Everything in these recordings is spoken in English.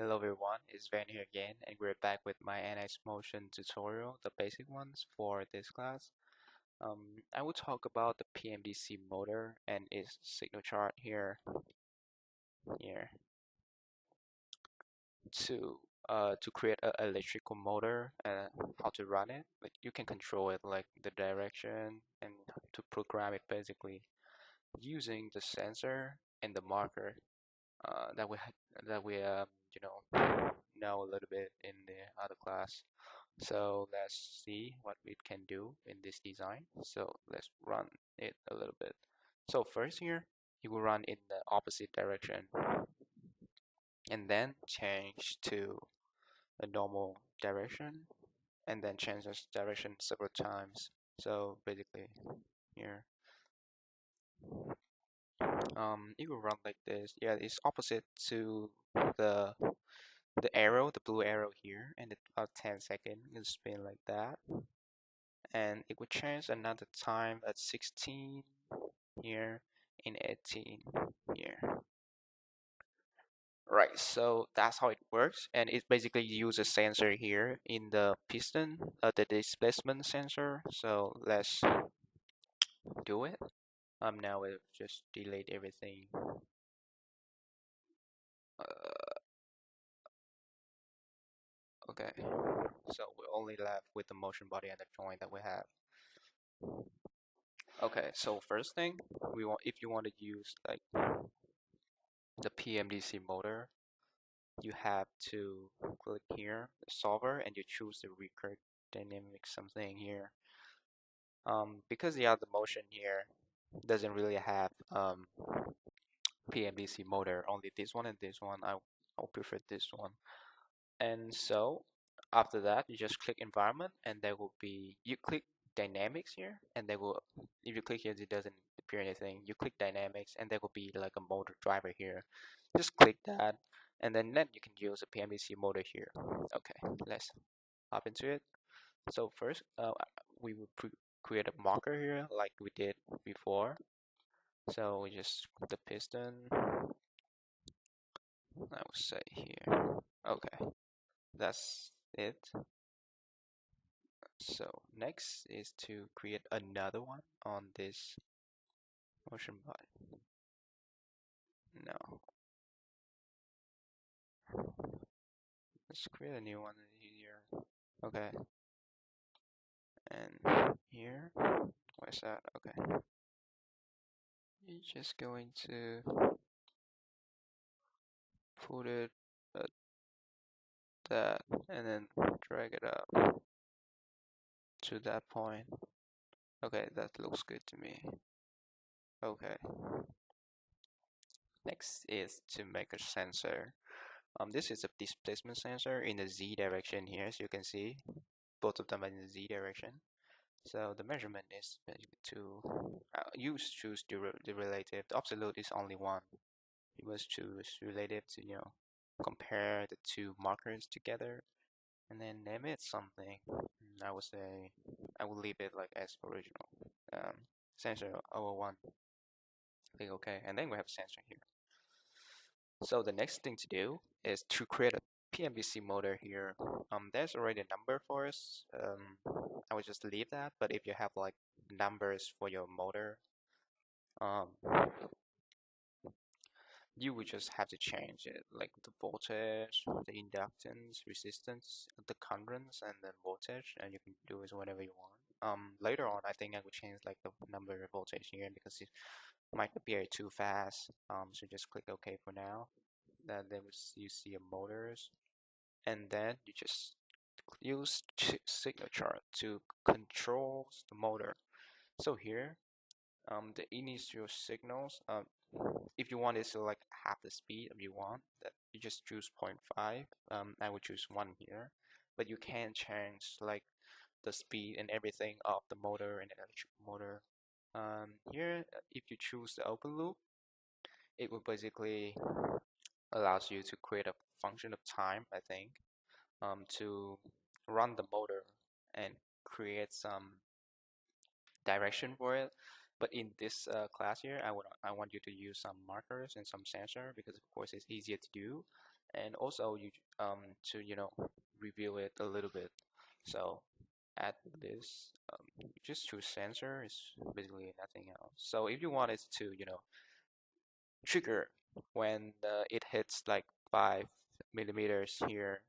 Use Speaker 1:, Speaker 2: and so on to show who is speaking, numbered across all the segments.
Speaker 1: Hello everyone, it's Van here again, and we're back with my NX motion tutorial, the basic ones for this class. I will talk about the PMDC motor and its signal chart here to create an electrical motor and how to run it. Like you can control it, like the direction, and to program it basically using the sensor and the marker that we you know a little bit in the other class. So let's see what we can do in this design. So let's run it a little bit. So first here, you will run in the opposite direction and then change to a normal direction and then change this direction several times. So basically here, it will run like this. Yeah, it's opposite to the the arrow, the blue arrow here, and it's about 10 seconds. It'll spin like that. And it will change another time at 16 here and 18 here. Right, so that's how it works, and it basically uses a sensor here in the piston, the displacement sensor. So let's do it. Now we'll just delete everything. Okay, so we're only left with the motion body and the joint that we have. Okay, so first thing if you want to use like the PMDC motor, you have to click here, the solver, and you choose the recurrent dynamic something here. Because the other motion here doesn't really have PMDC motor, only this one and this one. I'll prefer this one. And so after that, you just click environment, and there will be you click dynamics here, and there will if you click here, it doesn't appear anything. You click dynamics, and there will be like a motor driver here. Just click that, and then you can use a PMDC motor here. Okay, let's hop into it. So first, we will create a marker here like we did before. So we just the piston, I will say here. Okay, that's it. So next is to create another one on this motion body. No, let's create a new one here. Okay, and here, where's that? Okay, you're just going to put it at that and then drag it up to that point. Okay, that looks good to me. Okay, next is to make a sensor. This is a displacement sensor in the Z direction here, as you can see. Both of them are in the Z direction. So the measurement is to choose the relative. The absolute is only one. You must choose relative to compare the two markers together and then name it something. I would say I will leave it like as original. Sensor 001. Click OK, and then we have a sensor here. So the next thing to do is to create a PMDC motor here. There's already a number for us. I would just leave that, but if you have like numbers for your motor, um, you would just have to change it, like the voltage, the inductance, resistance, the currents, and then voltage, and you can do it whenever you want. Later on, I think I would change like the number of voltage here because it might appear too fast. So just click OK for now. Then you see a motors, and then you just use signal chart to control the motor. So here, the initial signals, if you want it to like half the speed if you want, that you just choose 0.5. I would choose 1 here, but you can change like the speed and everything of the motor and the electric motor. Here, if you choose the open loop, it will basically allows you to create a function of time, I think, to run the motor and create some direction for it. But in this class here, I want you to use some markers and some sensor because of course it's easier to do. And also you to review it a little bit. So add this, you just choose sensor. It's basically nothing else. So if you want it to trigger when it hits like 5 millimeters here,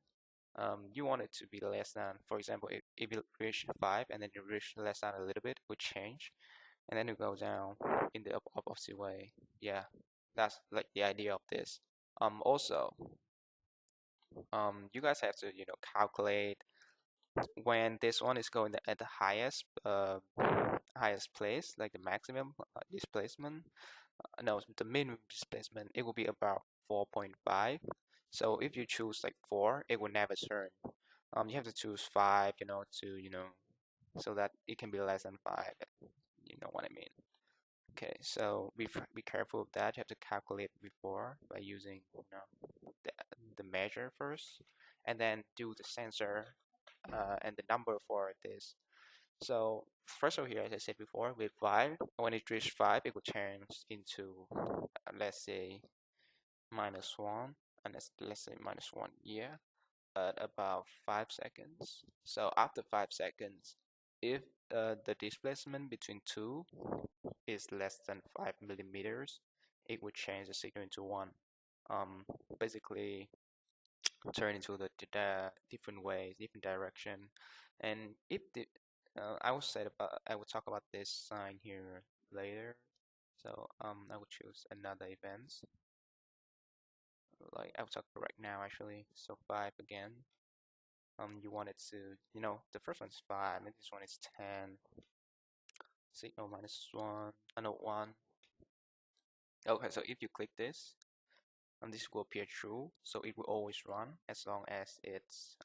Speaker 1: you want it to be less than, for example, if you reach 5 and then you reach less than a little bit, it would change, and then you go down in the opposite way. Yeah, that's like the idea of this. Also, you guys have to calculate when this one is going at the highest place, like the maximum displacement. No, the minimum displacement, it will be about 4.5. So if you choose like 4, it will never turn. You have to choose 5, to so that it can be less than 5. You know what I mean? Okay, so be careful of that. You have to calculate before by using the, the measure first, and then do the sensor and the number for this. So first of here, as I said before, with 5, when it reaches 5, it will change into let's say -1, and let's say -1, yeah, at about 5 seconds. So after 5 seconds, if the displacement between two is less than 5 millimeters, it would change the signal into 1. Basically turn into the different ways, different direction. And if the I will talk about this sign here later. So I will choose another events. Like I will talk right now actually. So 5 again. You want it to, the first one is 5, and this one is 10. Signal -1, no 1. Okay, so if you click this, this will appear true, so it will always run as long as it's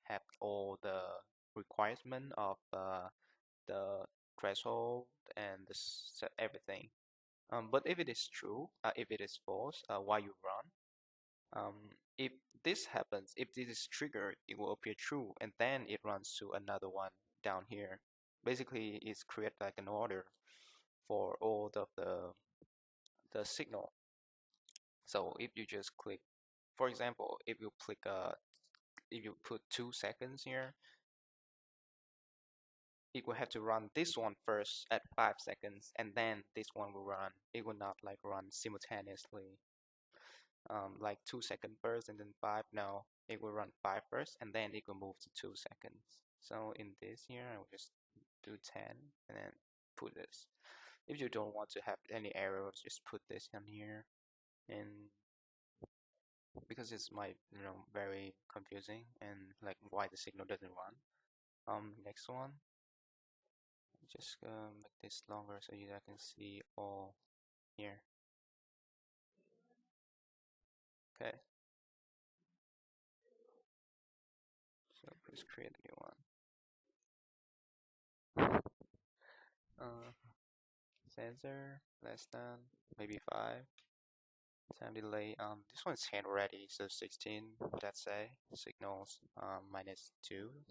Speaker 1: have all the requirement of the threshold and everything. But if it is true, if it is false, while you run, if this happens, if this is triggered, it will appear true, and then it runs to another one down here. Basically, it's create like an order for all of the signal. So if you just click, for example, if you put 2 seconds here, it will have to run this one first at 5 seconds, and then this one will run. It will not like run simultaneously, like 2 seconds first and then 5. No, it will run 5 first, and then it will move to 2 seconds. So in this here, I will just do 10 and then put this. If you don't want to have any errors, just put this in here, and because it's might very confusing and like why the signal doesn't run. Next one, just make this longer so you guys can see all here. Okay, so please create a new one. Sensor less than maybe 5. Time delay. This one's 10 already, so 16. Let's say signals -2.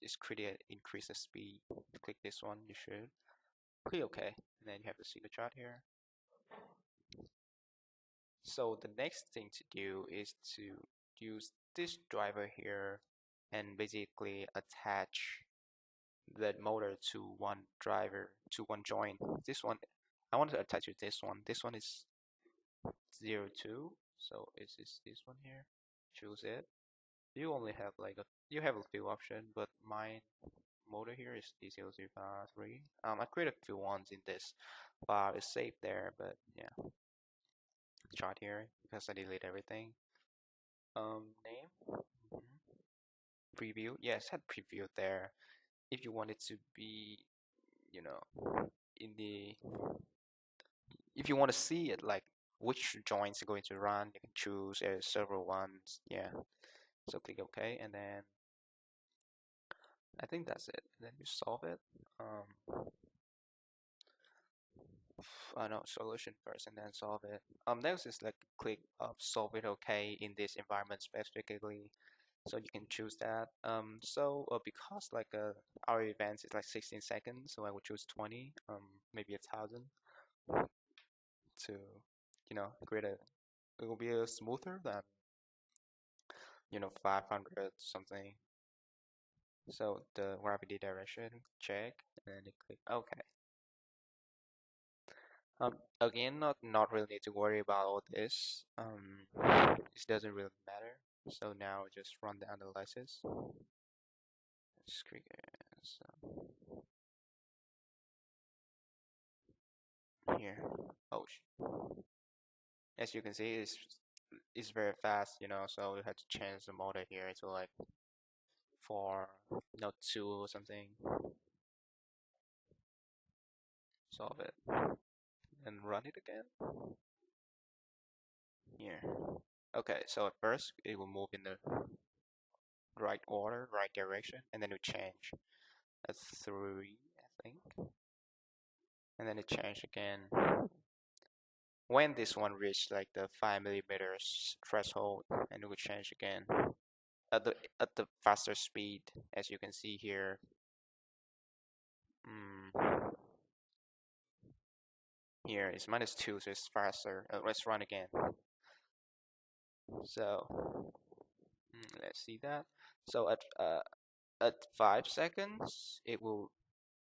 Speaker 1: Just increase the speed. Click this one. You should click OK, and then you have to see the chart here. So the next thing to do is to use this driver here and basically attach that motor to one driver, to one joint. This one, I want to attach with this one. This one is 02, so it's this one here. Choose it. You only have like you have a few options, but my motor here is D003. I created a few ones in this file. It's saved there, but yeah, chart here because I delete everything. Name. Mhm. Preview. Yes, had preview there. If you want it to be, you know, in the, if you want to see it like which joints are going to run, you can choose several ones. Yeah. So click OK, and then I think that's it. Then you solve it. No, solution first and then solve it. Next is like click solve it OK in this environment specifically. So you can choose that. Because like our event is like 16 seconds, so I would choose 20, maybe 1,000 to create a it will be smoother than 500 something. So the gravity direction check, and then you click OK. Again, not really need to worry about all this. This doesn't really matter. So now just run the analysis. So here, oh, as you can see, it's very fast, So we have to change the motor here to like 2 or something. Solve it and run it again. Here. Okay, so at first it will move in the right order, right direction, and then it change at 3, I think, and then it changed again. When this one reached like the 5 millimeters threshold, and it will change again at the faster speed, as you can see here. Here is -2, so it's faster. Let's run again. So let's see that. So at 5 seconds, it will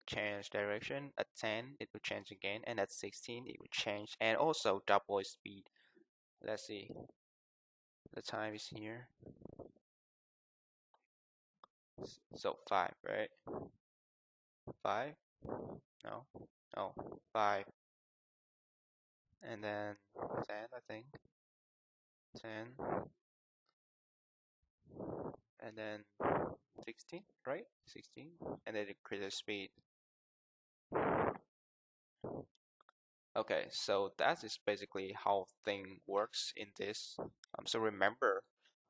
Speaker 1: change direction. At 10, it will change again, and at 16, it will change, and also double its speed. Let's see. The time is here. So 5, right? 5? No. Oh, 5. And then 10, I think. 10. And then 16, right? 16. And then increase the speed. Okay, so that is basically how thing works in this. So remember,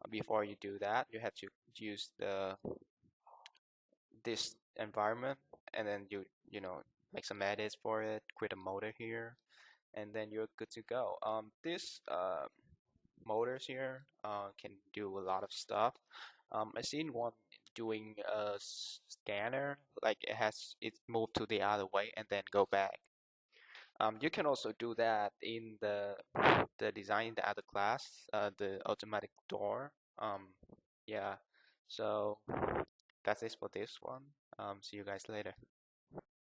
Speaker 1: before you do that, you have to use this environment, and then you make some edits for it, create a motor here, and then you're good to go. This motors here can do a lot of stuff. I seen one doing a scanner, like it moved to the other way and then go back. You can also do that in the design in the other class, the automatic door. Yeah, so that's it for this one. See you guys later.